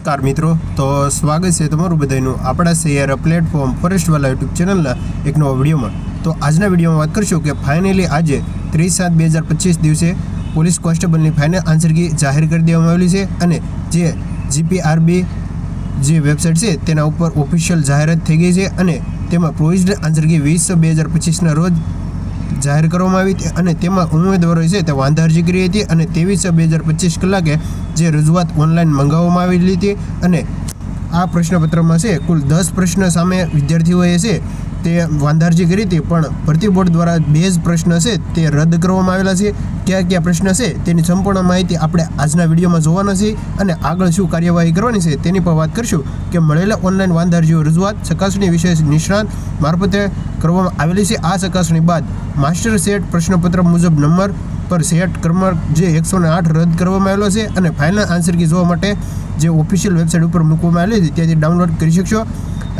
નમસ્કાર મિત્રો, તો સ્વાગત છે તમારું બધાનું આપણા શહેર પ્લેટફોર્મ ફોરેસ્ટવાલા યુટ્યુબ ચેનલના એક નવા વિડીયોમાં। તો આજના વિડીયોમાં વાત કરીશું કે ફાઇનલી આજે 30/7/2025 દિવસે પોલીસ કોન્સ્ટેબલની ફાઇનલ આન્સર કી જાહેર કરી દેવામાં આવેલી છે અને જે જીપીઆરબી જે વેબસાઇટ છે તેના ઉપર ઓફિશિયલ જાહેરાત થઈ ગઈ છે અને તેમાં પ્રોવિઝનલ આન્સર કી 20/2025ના રોજ જાહેર કરવામાં આવી હતી અને તેમાં ઉમેદવારો છે તે વાંધા અરજી કરી હતી અને 23/2025 કલાકે જે રજૂઆત ઓનલાઈન મંગાવવામાં આવેલી હતી અને આ પ્રશ્નપત્રમાં છે કુલ 10 પ્રશ્ન સામે વિદ્યાર્થીઓએ છે તે વાંધા અરજી કરી હતી, પણ ભરતી બોર્ડ દ્વારા 2 જ પ્રશ્ન છે તે રદ કરવામાં આવેલા છે। કયા પ્રશ્ન છે તેની સંપૂર્ણ માહિતી આપણે આજના વિડીયોમાં જોવાના છે અને આગળ શું કાર્યવાહી કરવાની છે તેની પર વાત કરશું કે મળેલા ઓનલાઈન વાંધા અરજીઓ રજૂઆત ચકાસણી વિશેષ નિષ્ણાત મારફતે કરવામાં આવેલી છે। આ ચકાસણી બાદ માસ્ટર સેટ પ્રશ્નપત્ર મુજબ નંબર પર સેટ ક્રમાંક જે 108 રદ કરવામાં આવેલો છે અને ફાઇનલ આન્સર કી જોવા માટે જે ઓફિશિયલ વેબસાઇટ ઉપર મૂકવામાં આવેલી છે ત્યાંથી ડાઉનલોડ કરી શકશો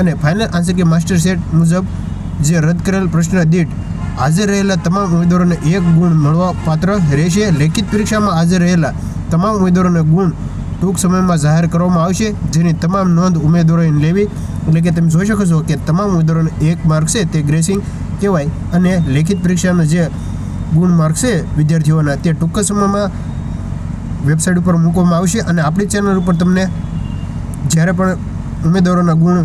અને final answer key master set મુજબ જે રદ કરેલ પ્રશ્ન દીઠ હાજર રહેલા તમામ ઉમેદવારોને 1 ગુણ મળવા પાત્ર રહેશે। લેખિત પરીક્ષામાં હાજર રહેલા તમામ ઉમેદવારોને ગુણ ટૂંક સમયમાં જાહેર કરવામાં આવશે, જેની તમામ નોંધ ઉમેદવારોએ લેવી। એટલે કે તમે જોઈ શકો છો કે તમામ ઉમેદવારોને 1 માર્ક છે તે ગ્રેસિંગ કહેવાય અને લેખિત પરીક્ષાના જે ગુણ માર્ક છે વિદ્યાર્થીઓના તે ટૂંક સમયમાં વેબસાઇટ ઉપર મૂકવામાં આવશે અને આપણી ચેનલ ઉપર તમને જ્યારે પણ ઉમેદવારોના ગુણ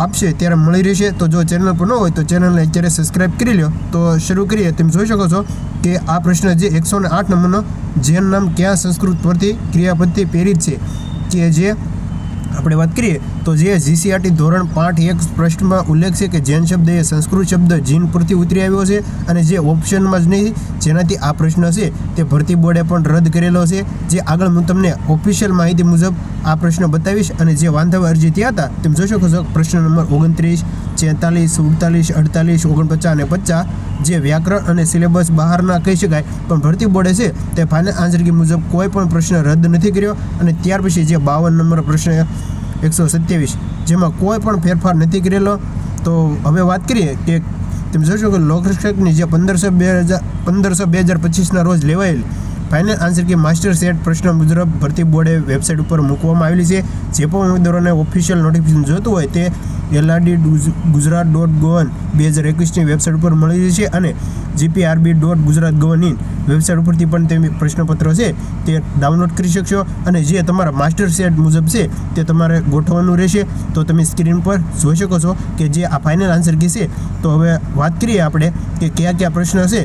આપશે ત્યારે મળી રહેશે। તો જો ચેનલ પર ન હોય તો ચેનલને અત્યારે સબસ્ક્રાઇબ કરી લો। તો શરૂ કરીએ। તમે જોઈ શકો છો કે આ પ્રશ્ન જે 108 નંબરનો જેન નામ ક્યાં સંસ્કૃત પરથી ક્રિયાપદથી પ્રેરિત છે કે જે આપણે વાત કરીએ તો જે જીસીઆરટી ધોરણ 5.1 પ્રશ્નમાં ઉલ્લેખ છે કે જૈન શબ્દ એ સંસ્કૃત શબ્દ જીન પરથી ઉતરી આવ્યો છે અને જે ઓપ્શનમાં જ નહીં જેનાથી આ પ્રશ્ન છે તે ભરતી બોર્ડે પણ રદ કરેલો છે। જે આગળ હું તમને ઓફિશિયલ માહિતી મુજબ આ પ્રશ્ન બતાવીશ અને જે વાંધા અરજી થયા હતા તમે જોઈ શકો છો પ્રશ્ન નંબર 29, 46, 48, 48, 49 અને 50 જે વ્યાકરણ અને સિલેબસ બહારના કહી શકાય, પણ ભરતી બોર્ડે છે તે ફાઇનલ આન્સર કી મુજબ કોઈ પણ પ્રશ્ન રદ નથી કર્યો અને ત્યાર પછી જે 52 નંબર પ્રશ્ન 127 જેમાં કોઈ પણ ફેરફાર નથી કરેલો। તો હવે વાત કરીએ કે તમે જોશો કે લોકરક્ષકની જે 15/2025ના રોજ લેવાયેલી final answer key master set પ્રશ્ન મુજબ ભરતી બોર્ડે વેબસાઇટ ઉપર મૂકવામાં આવેલી છે। જે પણ ઉમેદવારોને ઓફિશિયલ નોટિફિકેશન જોતું હોય તે LRD.gujarat.gov.in/2021ની વેબસાઇટ ઉપર મળી જશે અને gprb.gujarat.gov.in વેબસાઇટ ઉપરથી પણ તમે પ્રશ્નપત્ર છે તે ડાઉનલોડ કરી શકશો અને જે તમારા માસ્ટર સેટ મુજબ છે તે તમારે ગોઠવવાનું રહેશે। તો તમે સ્ક્રીન પર જોઈ શકો છો કે જે આ ફાઇનલ આન્સર કી છે। તો હવે વાત કરીએ આપણે કે કયા પ્રશ્ન છે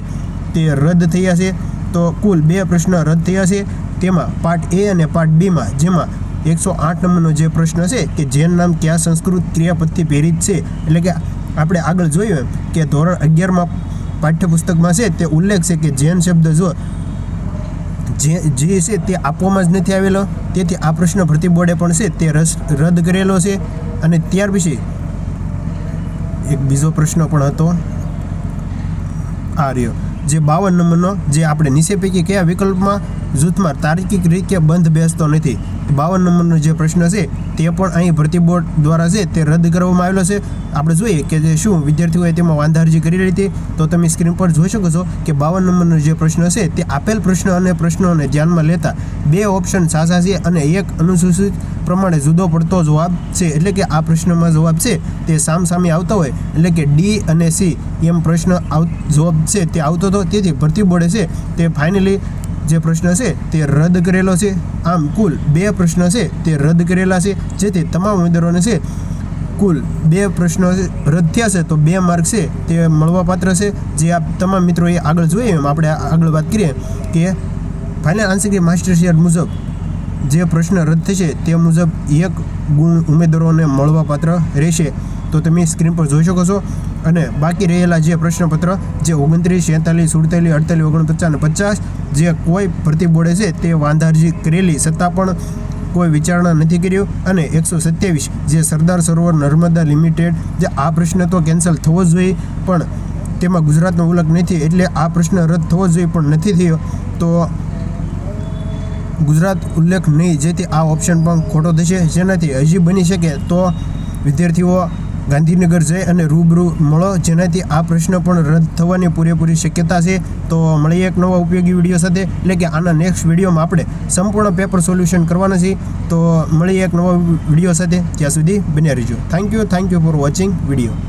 તે રદ થયા છે। તો કુલ 2 પ્રશ્ન રદ થયા છે, તેમાં પાર્ટ એ અને પાર્ટ બીમાં જેમાં 108 નંબરનો જે પ્રશ્ન છે કે જૈન નામ કયા સંસ્કૃત ક્રિયાપદથી પ્રેરિત છે। એટલે કે આપણે આગળ જોયું કે ધોરણ 11માં પાઠ્યપુસ્તકમાં છે તે ઉલ્લેખ છે કે જૈન શબ્દ જે છે તે આપવામાં જ નથી આવેલો, તેથી આ પ્રશ્ન ભરતી બોર્ડે પણ છે તે રદ કરેલો છે। અને ત્યાર પછી એક બીજો પ્રશ્ન પણ હતો આ રહ્યો જે 52 નંબરનો જે આપણે નીચે પૈકી કયા વિકલ્પમાં જૂથમાં તાર્કિક રીતે બંધ બેસતો નથી। 52 નંબરનો જે પ્રશ્ન છે તે પણ અહીં ભરતી બોર્ડ દ્વારા છે તે રદ કરવામાં આવેલો છે। આપણે જોઈએ કે શું વિદ્યાર્થીઓએ તેમાં વાંધા અરજી કરી હતી। તો તમે સ્ક્રીન પર જોઈ શકો છો કે 52 નંબરનો જે પ્રશ્ન છે તે આપેલ પ્રશ્ન અને પ્રશ્નોને ધ્યાનમાં લેતા 2 ઓપ્શન સાચા છે અને એક અનુસૂચિત પ્રમાણે જુદો પડતો જવાબ છે। એટલે કે આ પ્રશ્નમાં જવાબ છે તે સામસામે આવતા હોય એટલે કે ડી અને સી એમ પ્રશ્ન જવાબ છે તે આવતો હતો, તેથી ભરતી બોર્ડે છે તે ફાઇનલી જે પ્રશ્ન છે તે રદ કરેલો છે। આમ કુલ 2 પ્રશ્ન છે તે રદ કરેલા છે, જેથી તમામ ઉમેદવારોને છે કુલ 2 પ્રશ્નો રદ થયા છે તો 2 માર્ક છે તે મળવા પાત્ર છે। જે આ તમામ મિત્રોએ આગળ જોઈએ એમ આપણે આગળ વાત કરીએ કે final answer key master set મુજબ જે પ્રશ્ન રદ થશે તે મુજબ 1 ગુણ ઉમેદવારોને મળવા પાત્ર રહેશે। તો તમે સ્ક્રીન પર જોઈ શકો છો અને બાકી રહેલા જે પ્રશ્નપત્ર જે 29, 46, 48, 48, 49 અને 50 જે કોઈ ભરતી બોર્ડે છે તે વાંધા અરજી કરેલી છતાં પણ કોઈ વિચારણા નથી કર્યું અને 127 જે સરદાર સરોવર નર્મદા લિમિટેડ જે આ પ્રશ્ન તો કેન્સલ થવો જ જોઈએ, પણ તેમાં ગુજરાતનો ઉલ્લેખ નથી એટલે આ પ્રશ્ન રદ થવો જ જોઈએ પણ નથી થયો, તો ગુજરાત ઉલ્લેખ નહીં, જેથી આ ઓપ્શન પણ ખોટો થશે, જેનાથી હજી બની શકે તો વિદ્યાર્થીઓ ગાંધીનગર જઈ અને રૂબરૂ મળો, જેનાથી આ પ્રશ્ન પણ રદ થવાની પૂરેપૂરી શક્યતા છે. તો મળીએ એક નવા ઉપયોગી વિડીયો સાથે, એટલે કે આના નેક્સ્ટ વિડીયોમાં આપણે સંપૂર્ણ પેપર સોલ્યુશન કરવાના છીએ. તો મળીએ એક નવા વિડીયો સાથે, ત્યાં સુધી બન્યા રહેજો. Thank you for watching video.